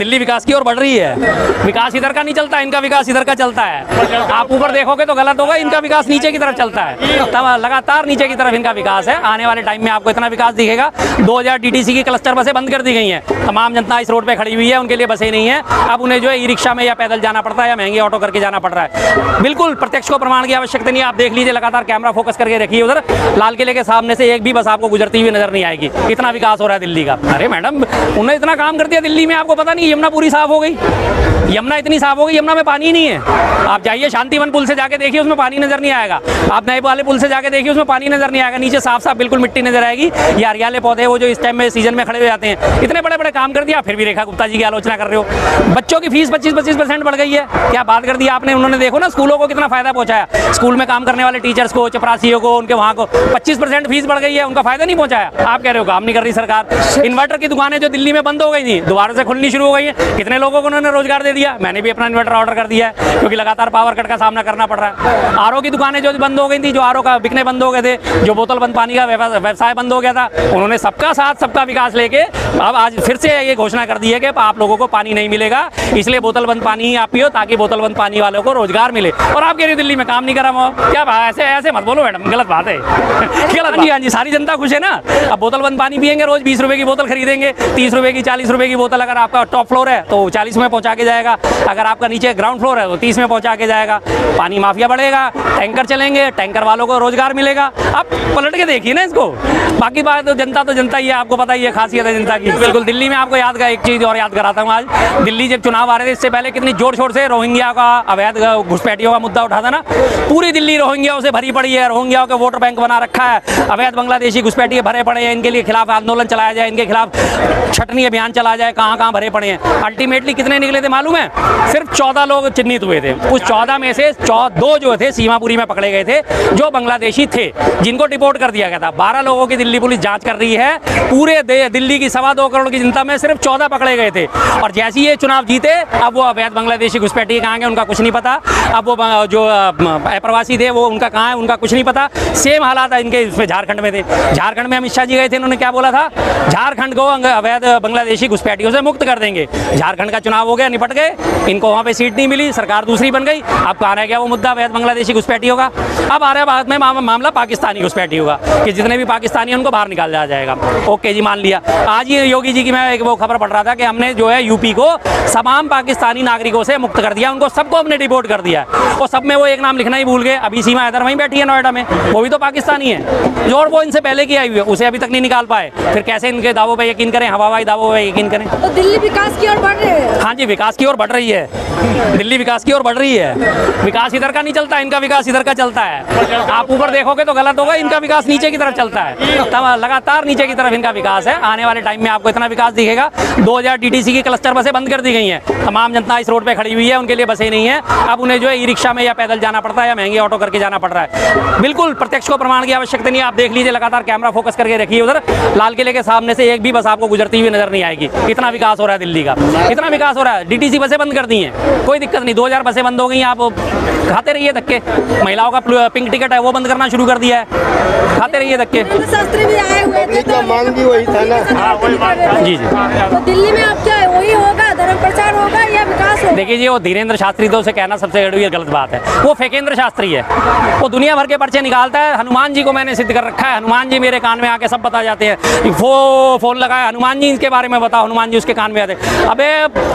दिल्ली विकास की ओर बढ़ रही है। विकास इधर का नहीं चलता, इनका विकास इधर का चलता है। आप ऊपर देखोगे तो गलत होगा, इनका विकास नीचे की तरफ चलता है। तब लगातार नीचे की तरफ इनका विकास है। आने वाले टाइम में आपको इतना विकास दिखेगा। 2000 डीटीसी की क्लस्टर बसें बंद कर दी गई हैं। तमाम जनता इस रोड पे खड़ी हुई है, उनके लिए बसें नहीं है। अब उन्हें जो है ई रिक्शा में या पैदल जाना पड़ता है या महंगे ऑटो करके जाना पड़ रहा है। बिल्कुल प्रत्यक्ष को प्रमाण की आवश्यकता नहीं है। आप देख लीजिए, लगातार कैमरा फोकस करके रखिए उधर लाल किले के सामने से एक भी बस आपको गुजरती हुई नजर नहीं आएगी। इतना विकास हो रहा है दिल्ली का। अरे मैडम, उन्होंने इतना काम कर दिया दिल्ली में, आपको पता नहीं यमुना पूरी साफ हो गई। यमुना इतनी साफ हो गई, यमुना में पानी ही नहीं है। आप जाइए शांतिवन पुल से जाके देखिए, उसमें पानी नजर नहीं आएगा। आप नए वाले पुल से जाके देखिए, उसमें पानी नजर नहीं आएगा। नीचे साफ साफ बिल्कुल मिट्टी नजर आएगी। ये हरियाले पौधे वो जो इस टाइम में सीजन में खड़े हो जाते हैं। इतने बड़े बड़े काम कर दिया, फिर भी रेखा गुप्ता जी की आलोचना कर रहे हो। बच्चों की फीस 25% बढ़ गई है। क्या बात कर दी आपने। उन्होंने देखो ना स्कूलों को कितना फायदा पहुंचाया। स्कूल में काम करने वाले टीचर्स को, चपरासियों को, उनके वहाँ को 25% फीस बढ़ गई है। उनका फायदा नहीं पहुंचाया। आप कह रहे हो काम नहीं कर रही सरकार। इन्वर्टर की दुकानें जो दिल्ली में बंद हो गई थी, दोबारा से खुलनी शुरू हो गई है। कितने लोगों को उन्होंने रोजगार दे दिया। मैंने भी अपना इन्वर्टर ऑर्डर कर दिया है, क्योंकि लगातार पावर कट का सामना करना पड़ रहा है। आरओ की दुकानें जो बंद हो गई थी, जो आरओ का बिकने बंद हो गए थे, जो बोतल बंद पानी का व्यवसाय बंद हो गया था, उन्होंने सबका साथ सबका विकास लेके अब आज फिर से ये घोषणा कर दी है कि आप लोगों को पानी नहीं मिलेगा, इसलिए बोतल बंद पानी ही आप पियो, ताकि बोतल बंद पानी वालों को रोजगार मिले। और आप कह रहे हो दिल्ली में काम नहीं करा। क्या ऐसे ऐसे मत बोलो मैडम, गलत बात है। गलत। हाँ जी, सारी जनता खुश है ना। अब बोतल बंद पानी पियेंगे, रोज 20 रुपए की बोतल खरीदेंगे, 30 रुपए की, 40 रुपए की बोतल। अगर आपका टॉप फ्लोर है तो 40 में पहुंचा के जाएगा, अगर आपका नीचे ग्राउंड फ्लोर है तो 30 में पहुंचा के जाएगा। पानी माफिया बढ़ेगा, टैंकर चलेंगे, टैंकर वालों को रोजगार मिलेगा। आप पलट के देखिए ना इसको। बाकी बात तो जनता ही है, आपको पता ही है खासियत है जनता की। बिल्कुल। दिल्ली में आपको याद एक चीज और याद कराता हूँ। आज दिल्ली जब चुनाव आ रहे थे, इससे पहले कितनी जोर शोर से रोहिंग्या का, अवैध घुसपैठियों का मुद्दा उठा था ना। पूरी दिल्ली रोहिंग्याओं से भरी पड़ी है। रोहिंग्याओं के वोटर बैंक बना रखा है। अवैध बांग्लादेशी घुसपैठिए भरे पड़े हैं। इनके लिए खिलाफ आंदोलन चलाया जाए, इनके खिलाफ छटनी अभियान चलाया जाए। कहाँ कहाँ भरे पड़े हैं। अल्टीमेटली कितने निकले थे मालूम है? सिर्फ 14 लोग चिन्हित हुए थे। उस 14 में से 2 जो थे सीमापुरी में पकड़े गए थे, जो बांग्लादेशी थे, जिनको डिपोर्ट कर दिया गया था। 12 लोगों की दिल्ली पुलिस जांच कर रही है। पूरे दिल्ली की 2.25 करोड़ की जनता में सिर्फ 14 पकड़े गए थे। और जैसे ये चुनाव जीते, अब वो अवैध बांग्लादेशी घुसपैठिए कहाँ गए उनका कुछ नहीं पता। अब वो जो अप्रवासी थे वो उनका कहाँ है उनका कुछ नहीं पता। सेम हालात है इनके इसमें झारखंड में थे। झारखंड में अमित शाह जी गए थे, उन्होंने क्या बोला था? झारखंड को अवैध बांग्लादेशी घुसपैठियों से मुक्त कर देंगे। झारखंड का चुनाव हो गया, निपट गए, इनको वहाँ पे सीट नहीं मिली, सरकार दूसरी बन गई। अब कहाँ रह गया वो मुद्दा अवैध बांग्लादेशी घुसपैठियों का? अब आ रहा है बाद में मामला पाकिस्तानी घुसपैठियों का, कि जितने भी पाकिस्तानी उनको बाहर निकाल दिया जाएगा। ओके जी, मान लिया। आज ये योगी जी की मैं एक वो खबर पढ़ रहा था कि हमने जो है यूपी को तमाम पाकिस्तानी नागरिकों से मुक्त कर दिया, उनको सबको हमने डिपोर्ट कर दिया। और सब में वो एक नाम लिखना ही भूल गए। अभी सीमा हैदर वहीं बैठी है नोएडा में, वो भी तो पाकिस्तानी है, जो और वो इनसे पहले की आई हुई है, उसे अभी तक नहीं निकाल पाए। फिर कैसे इनके दावों पे यकीन करें, हवाई दावों पे यकीन करें? तो दिल्ली विकास की ओर बढ़ रही है। हाँ जी, विकास की ओर बढ़ रही है। दिल्ली विकास की ओर बढ़ रही है। विकास इधर का नहीं चलता, इनका विकास इधर का चलता है। आप ऊपर देखोगे तो गलत होगा, इनका विकास नीचे की तरफ चलता है। तब लगातार नीचे की तरफ इनका विकास है। आने वाले टाइम में आपको इतना विकास दिखेगा। 2000 डीटीसी की क्लस्टर बसें बंद कर दी गई हैं। तमाम जनता इस रोड पे खड़ी हुई है, उनके लिए बसें नहीं है। अब उन्हें जो है ई रिक्शा में या पैदल जाना पड़ता है या महंगे ऑटो करके जाना पड़ रहा है। बिल्कुल प्रत्यक्ष को प्रमाण की आवश्यकता नहीं है। आप देख लीजिए, लगातार कैमरा फोकस करके रखिए उधर लाल किले के सामने से एक भी बस आपको गुजरती हुई नजर नहीं आएगी। इतना विकास हो रहा है दिल्ली का, इतना विकास हो रहा है। डीटीसी बसें बंद कर दी हैं, कोई दिक्कत नहीं। 2000 बसें बंद हो गई, आप खाते रहिए धक्के। महिलाओं का पिंक टिकट है वो बंद करना शुरू कर दिया है, खाते रहिए धक्के। शास्त्री भी आए हुए थे, तो मांग भी वही था ना। जी जी। तो दिल्ली में अब क्या है, वही होगा, धर्म प्रचार होगा या विकास होगा? देखिए जी, वो धीरेन्द्र शास्त्री तो उसे कहना सबसे गलत बात है। वो फेकेंद्र शास्त्री है, वो दुनिया भर के पर्चे निकालता है। हनुमान जी को मैंने सिद्ध कर रखा है। हनुमान जी मेरे कान में आके सब बता जाते हैं। फोन लगाया, हनुमान जी इसके बारे में बताओ, हनुमान जी उसके कान में आते। अबे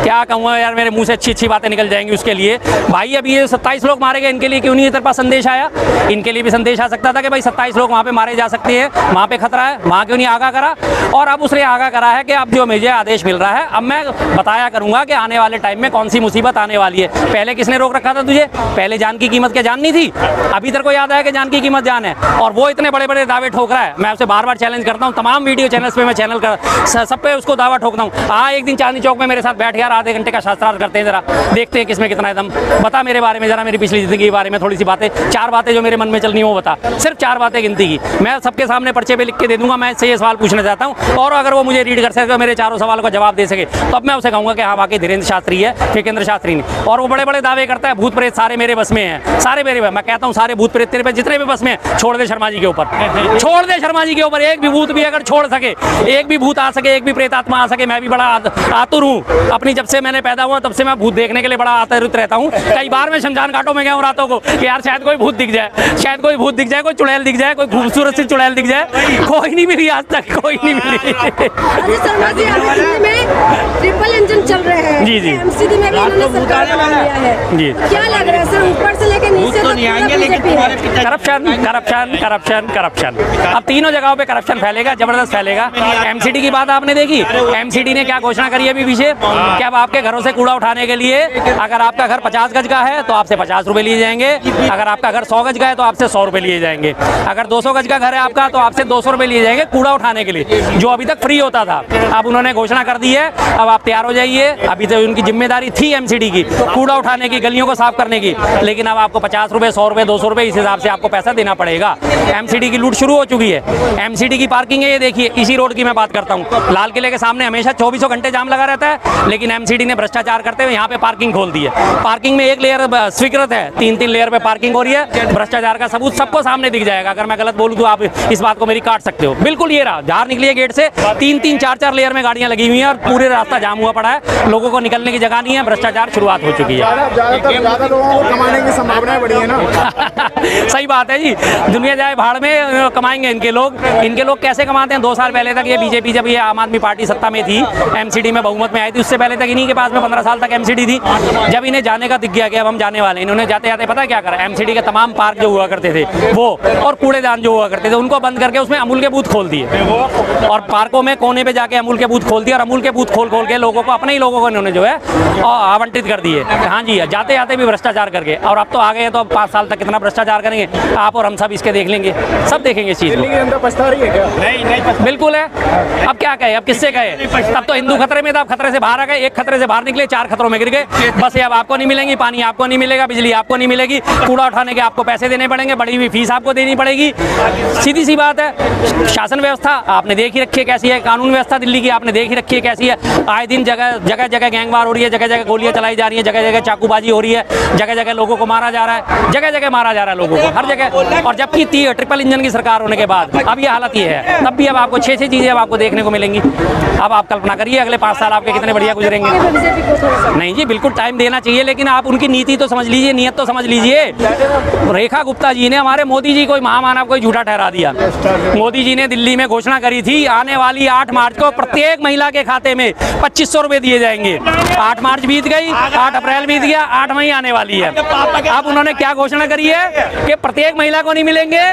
क्या कहूँ यार, मेरे मुंह से अच्छी बातें निकल जाएंगी उसके लिए। भाई अभी ये 27 लोग मारे गए, इनके लिए क्यों नहीं तेरे पास संदेश आया? इनके लिए भी संदेश आ सकता था कि भाई 27 लोग वहाँ पे मारे जा सकते हैं, वहाँ पे खतरा है, वहाँ क्यों नहीं आगाह करा? और अब उसने आगाह करा है कि अब जो मुझे आदेश मिल रहा है, अब मैं बताया करूंगा कि आने वाले टाइम में कौन सी मुसीबत आने वाली है। पहले किसने रोक रखा था तुझे? पहले जान की कीमत क्या जान नहीं थी? अभी तेरे को याद आया कि जान की कीमत जान है, और वो इतने बड़े बड़े दावे ठोक रहा है। मैं उसे बार बार चैलेंज करता हूँ, तमाम वीडियो चैनल्स पे मैं सब पे उसको दावा ठोकता हूँ। एक दिन चांदनी चौक में मेरे साथ बैठ यार, आधे घंटे का शास्त्रार्थ करते हैं, जरा देखते हैं किसमें कितना दम। बता मेरे बारे में, जरा मेरी पिछली जिंदगी के बारे में थोड़ी सी बातें, 4 बातें जो मेरे मन में चलनी है वो बता। सिर्फ 4 बातें गिनती की, मैं सबके सामने पर्चे पे लिख के दे दूंगा। मैं इससे ये सवाल पूछना चाहता हूँ, और अगर वो मुझे रीड कर सके, मेरे चारों सवालों का जवाब दे सके, तो अब मैं उसे कहूँगा कि हाँ वाकई धीरेन्द्र शास्त्री है, राजेंद्र शास्त्री ने, और वो बड़े बड़े दावे करता है भूत प्रेत सारे मेरे बस में हैं, सारे मेरे में। मैं कहता हूँ सारे भूत प्रेत तेरे पे जितने भी बस में हैं, छोड़ दे शर्मा जी के ऊपर, छोड़ दे शर्मा जी के ऊपर। एक भी भूत भी अगर छोड़ सके, एक भी भूत आ सके, एक भी प्रेत आत्मा आ सके, मैं भी बड़ा आतुर हूँ। अपनी जब से मैंने पैदा हुआ तब से मैं भूत देखने के लिए बड़ा आतुर रहता हूँ। कई बार मैं शमशान घाटों में गया हूँ रातों को कि यार शायद कोई भूत दिख जाए, शायद कोई भूत दिख जाए, कोई चुड़ैल दिख जाए, कोई खूबसूरत सी चुड़ैल दिख जाए। कोई नहीं मिली आज तक, कोई नहीं मिली। अजय शर्मा जी एमसीडी में ट्रिपल इंजन चल रहे हैं। जी, जी। एमसीडी में भी इन्होंने सरकार बना लिया है। जी। क्या लग रहा है सर, ऊपर से लेकर नीचे तक बीजेपी है? करप्शन करप्शन करप्शन करप्शन, अब तीनों जगहों पे करप्शन फैलेगा, जबरदस्त फैलेगा। एमसीडी की बात आपने देखी, एमसीडी ने क्या घोषणा करी अभी पीछे कि अब आपके घरों से कूड़ा उठाने के लिए अगर आपका घर 50 गज का है तो आपसे 50 रुपए लिए जाएंगे, अगर आपका घर 100 गज का है तो आपसे 100 रुपए लिए जाएंगे, अगर 200 गज का घर है आपका तो आपसे 200 रुपए लिए जाएंगे कूड़ा उठाने के लिए, जो अभी तक फ्री होता था। अब उन्होंने घोषणा कर दी है, अब आप तैयार हो जाइए। अभी तो उनकी जिम्मेदारी थी एमसीडी की कूड़ा उठाने की, गलियों को साफ करने की, लेकिन अब आपको 50 रुपए, 100 रुपए, 200 रुपए इस हिसाब से आपको पैसा देना पड़ेगा। एमसीडी की लूट शुरू हो चुकी है। एमसीडी की पार्किंग है, ये देखिए, इसी रोड की मैं बात करता हूँ, लाल किले के सामने हमेशा 24 घंटे जाम लगा रहता है, लेकिन एमसीडी ने भ्रष्टाचार करते हुए यहाँ पे पार्किंग खोल दी है। पार्किंग में एक लेयर स्वीकृत है, 3-3 लेयर पे पार्किंग हो रही है। भ्रष्टाचार का सबूत सबको सामने दिख जाएगा। अगर मैं गलत बोलूँ तो आप इस बात को मेरी काट सकते हो। बिल्कुल ये रहा, बाहर निकलिए गेट से, 3-3, 4-4 लेयर में गाड़ियां लगी हुई हैं और पूरे रास्ता जाम हुआ पड़ा है, लोगों को निकलने की जगह नहीं है। भ्रष्टाचार शुरुआत हो चुकी है। ज्यादा लोगों को कमाने की संभावनाएं बढ़ी है ना। सही बात है जी, दुनिया जाए भाड़ में, कमाएंगे इनके लोग। इनके लोग कैसे कमाते हैं? 2 साल पहले तक ये बीजेपी, जब ये आम आदमी पार्टी सत्ता में थी, एमसीडी में बहुमत में आई थी, उससे पहले तक इन्हीं के पास में 15 साल तक एमसीडी थी। जब इन्हें जाने का दिख गया कि अब हम जाने वाले, इन्होंने जाते जाते पता क्या करा, एमसीडी के तमाम पार्क जो हुआ करते थे वो, और कूड़ेदान जो हुआ करते थे उनको बंद करके उसमें अमूल के बूथ खोल दिए, और पार्कों में कोने पे जाके अमूल के बूथ खोल दिए, और अमूल के बूथ खोल खोल के लोगों को, अपने ही लोगों को इन्होंने जो है आवंटित कर दिए। हाँ जी, जाते जाते भी भ्रष्टाचार करके, और अब तो आ गए हैं तो अब 5 साल तक कितना भ्रष्टाचार करेंगे आप और हम सब इसके देख लेंगे, सब देखेंगे इस चीज को। पछता रही है क्या? नहीं, बिल्कुल है। अब क्या कहे, अब किससे कहे? तब तो हिंदू खतरे में था, अब खतरे से बाहर आ गए, एक खतरे से बाहर निकले, 4 खतरों में गिर गए। बस ये अब आपको नहीं मिलेंगी, पानी आपको नहीं मिलेगा, बिजली आपको नहीं मिलेगी, कूड़ा उठाने के आपको पैसे देने पड़ेंगे, बढ़ी हुई फीस आपको देनी पड़ेगी। सीधी सी बात है। शासन व्यवस्था आपने देख ही रखी है कैसी है, कानून व्यवस्था दिल्ली की आपने देख ही रखी है कैसी है। आए दिन जगह जगह जगह गैंगवार हो रही है, जगह जगह गोलियां चलाई जा रही है, जगह जगह चाकूबाजी हो रही है, जगह जगह लोगों को मारा जा रहा है, जगह जगह मारा जा रहा है लोगों को, हर जगह। और जबकि ट्रिपल इंजन की सरकार होने के बाद अब ये हालत ये है, तब भी अब आपको 6 चीजें अब आपको देखने को मिलेंगी। अब आप कल्पना करिए अगले 5 साल आपके कितने बढ़िया गुजरेंगे। नहीं जी, बिल्कुल टाइम देना चाहिए, लेकिन आप उनकी नीति तो समझ लीजिए, नियत तो समझ लीजिए। रेखा गुप्ता जी ने हमारे मोदी जी को महामानव को झूठा ठहरा दिया। मोदी जी ने दिल्ली में घोषणा करी थी, आने वाली 8 मार्च को प्रत्येक महिला के खाते में 2500 रुपए दिए जाएंगे। 8 मार्च बीत गई, 8 अप्रैल बीत गया, 8 मई आने वाली है। अब उन्होंने क्या घोषणा करी है कि प्रत्येक महिला को नहीं मिलेंगे,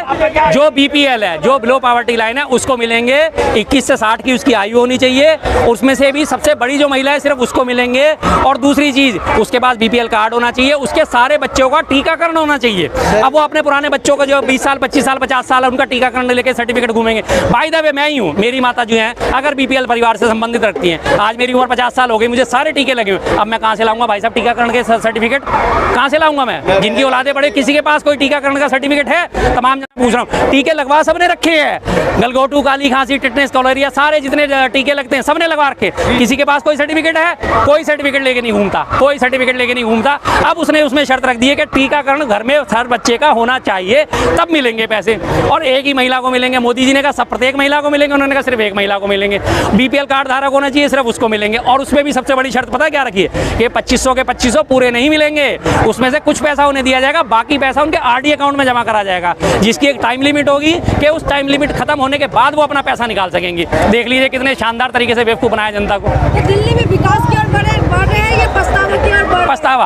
जो बीपीएल है, जो बिलो पॉवर्टी लाइन है, उसको मिलेंगे। 21 से 60 की उसकी आयु होनी चाहिए, उसमें से भी सबसे बड़ी जो महिला है सिर्फ उसको मिलेंगे। और दूसरी चीज, उसके पास बीपीएल कार्ड होना चाहिए, उसके सारे बच्चों का टीकाकरण होना चाहिए। अब वो अपने पुराने बच्चों को जो 20 साल, 25 साल, 50 साल उनका टीकाकरण लेके सर्टिफिकेट घूमेंगे। बाय द वे मैं ही हूँ, मेरी माता जो है अगर बीपीएल परिवार से संबंधित रखती हैं, आज मेरी उम्र 50 साल हो गई, मुझे सारे टीके लगे हुए, अब मैं कहाँ से लाऊंगा भाई साहब टीकाकरण के सर्टिफिकेट? कहाँ से लाऊंगा मैं? जिनकी औलादे बड़े, किसी के पास कोई टीकाकरण का सर्टिफिकेट है? तमाम जन पूछ रहा हूँ, टीके लगवा सबने रखे हैं, गलगोटू, काली खांसी, टिटनेस, कॉलेरिया, सारे जितने टीके लगते हैं सबने लगवा रखे। किसी के पास कोई सर्टिफिकेट है? कोई सर्टिफिकेट लेके नहीं घूमता, कोई सर्टिफिकेट लेके नहीं घूमता। अब उसने उसमें शर्त रख दी है कि टीकाकरण घर में हर बच्चे का होना चाहिए, तब मिलेंगे पैसे, और एक ही महिला को मिलेंगे। मोदी जी ने कहा सब प्रत्येक महिला को मिलेंगे, उन्होंने कहा सिर्फ एक महिला को मिलेंगे। बीपीएल कार्ड धारक होना चाहिए, सिर्फ उसको मिलेंगे। और उसमें भी सबसे बड़ी शर्त पता है क्या रखी है कि 2500 के 2500 पूरे नहीं मिलेंगे, उसमें से कुछ पैसा उन्हें दिया जाएगा, बाकी पैसा उनके आरडी अकाउंट में जमा करा जाएगा, जिसकी एक टाइम लिमिट होगी कि उस टाइम लिमिट खत्म होने के बाद वो अपना पैसा निकाल सकेंगी। देख लीजिए कितने शानदार तरीके से बेवकूफ बनाया जनता को। दिल्ली में विकास की ओर बढ़ रहे हैं या पछतावा की ओर?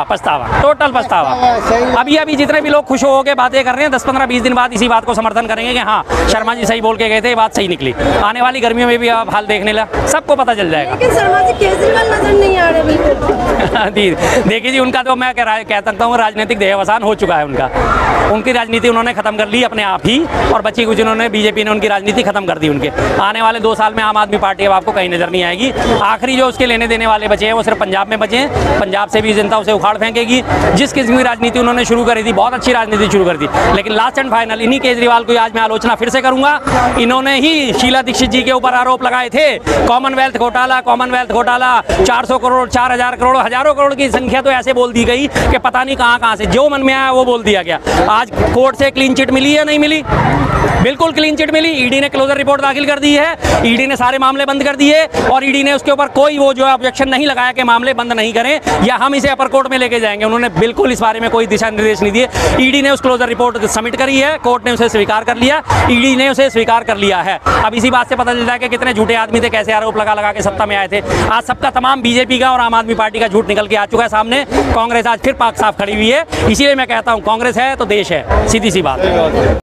पछतावा, टोटल पछतावा। अभी जितने भी लोग खुश हो के बातें कर रहे हैं, 10, 15, 20 दिन बाद इसी बात को समर्थन करेंगे कि हाँ शर्मा जी सही बोल के गए थे, ये बात सही निकली। आने वाली गर्मियों में भी आप हाल देखने लगा, सबको पता चल जाएगा। लेकिन शर्मा जी केजरीवाल नजर नहीं आ रहे बिल्कुल। देखिए जी, उनका तो मैं कह सकता हूँ राजनीतिक देहावसान हो चुका है उनका। उनकी राजनीति उन्होंने खत्म कर ली अपने आप ही, और बची कुछ उन्होंने, बीजेपी ने उनकी राजनीति खत्म कर दी उनके। आने वाले 2 साल में आम आदमी पार्टी अब आपको कहीं नजर नहीं आएगी। आखिरी जो उसके लेने देने वाले बचे हैं वो सिर्फ पंजाब में बचे हैं। पंजाब से भी जनता उसे उखाड़ फेंकेगी। जिस किस्म की राजनीति उन्होंने शुरू करी थी, बहुत अच्छी राजनीति शुरू कर दी, लेकिन लास्ट एंड फाइनल इन्हीं केजरीवाल को आज मैं आलोचना फिर से करूंगा। इन्होंने ही शीला दीक्षित जी के ऊपर आरोप लगाए थे, कॉमनवेल्थ घोटाला, 400 करोड़, 4000 1000 करोड़, हजारों करोड़ की संख्या तो ऐसे बोल दी गई कि पता नहीं कहां कहां से जो मन में आया वो बोल दिया गया। आज कोर्ट से क्लीन चिट मिली या नहीं मिली? बिल्कुल क्लीन चिट मिली। ईडी ने क्लोजर रिपोर्ट दाखिल कर दी है, ईडी ने सारे मामले बंद कर दिए और ईडी ने उसके ऊपर कोई वो जो है ऑब्जेक्शन नहीं लगाया कि मामले बंद नहीं करें या हम इसे अपर कोर्ट में लेके जाएंगे। उन्होंने बिल्कुल इस बारे में कोई दिशा निर्देश नहीं दिए। ईडी ने उस क्लोजर रिपोर्ट सबमिट करी है, कोर्ट ने उसे स्वीकार कर लिया, ईडी ने उसे स्वीकार कर लिया है। अब इसी बात से पता चलता है कि कितने झूठे आदमी थे, कैसे आरोप लगा लगा के सत्ता में आए थे। आज सबका तमाम बीजेपी का और आम आदमी पार्टी का झूठ निकल के आ चुका है सामने। कांग्रेस आज फिर पाक साफ खड़ी हुई है। इसीलिए मैं कहता हूं कांग्रेस है तो देश है, सीधी सी बात।